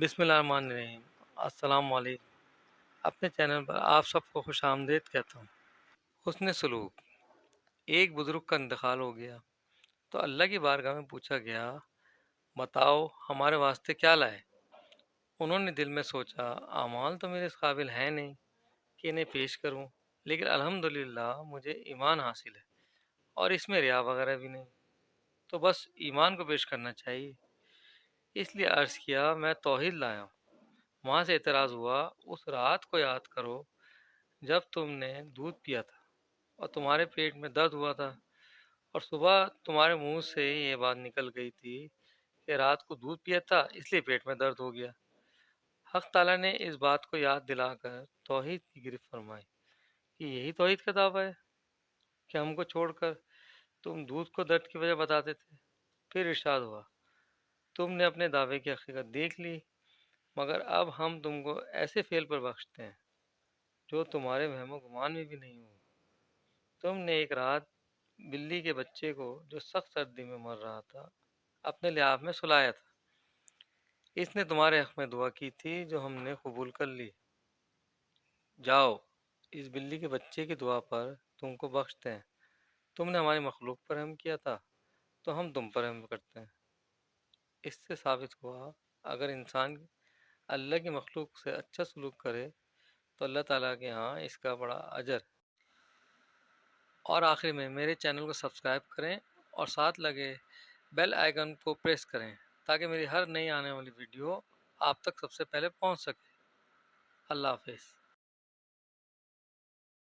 بسم اللہ الرحمن الرحیم۔ السلام علیکم۔ اپنے چینل پر آپ سب کو خوش آمدید کہتا ہوں۔ حسن سلوک۔ ایک بزرگ کا انتقال ہو گیا تو اللہ کی بارگاہ میں پوچھا گیا، بتاؤ ہمارے واسطے کیا لائے؟ انہوں نے دل میں سوچا، اعمال تو میرے اس قابل ہیں نہیں کہ انہیں پیش کروں، لیکن الحمدللہ مجھے ایمان حاصل ہے اور اس میں ریا وغیرہ بھی نہیں، تو بس ایمان کو پیش کرنا چاہیے۔ اس لیے عرض کیا، میں توحید لایا ہوں۔ وہاں سے اعتراض ہوا، اس رات کو یاد کرو جب تم نے دودھ پیا تھا اور تمہارے پیٹ میں درد ہوا تھا، اور صبح تمہارے منہ سے یہ بات نکل گئی تھی کہ رات کو دودھ پیا تھا اس لیے پیٹ میں درد ہو گیا۔ حق تعالیٰ نے اس بات کو یاد دلا کر توحید کی گرفت فرمائی کہ یہی توحید کا دعویٰ ہے کہ ہم کو چھوڑ کر تم دودھ کو درد کی وجہ بتاتے تھے۔ پھر ارشاد ہوا، تم نے اپنے دعوے کی حقیقت دیکھ لی، مگر اب ہم تم کو ایسے فعل پر بخشتے ہیں جو تمہارے وہم و گمان میں بھی نہیں ہو۔ تم نے ایک رات بلی کے بچے کو جو سخت سردی میں مر رہا تھا اپنے لحاف میں سلایا تھا۔ اس نے تمہارے حق میں دعا کی تھی جو ہم نے قبول کر لی۔ جاؤ، اس بلی کے بچے کی دعا پر تم کو بخشتے ہیں۔ تم نے ہماری مخلوق پر رحم کیا تھا تو ہم تم پر رحم کرتے ہیں۔ اس سے ثابت ہوا اگر انسان اللہ کی مخلوق سے اچھا سلوک کرے تو اللہ تعالیٰ کے ہاں اس کا بڑا اجر ہے۔ اور آخر میں میرے چینل کو سبسکرائب کریں اور ساتھ لگے بیل آئیکن کو پریس کریں تاکہ میری ہر نئی آنے والی ویڈیو آپ تک سب سے پہلے پہنچ سکے۔ اللہ حافظ۔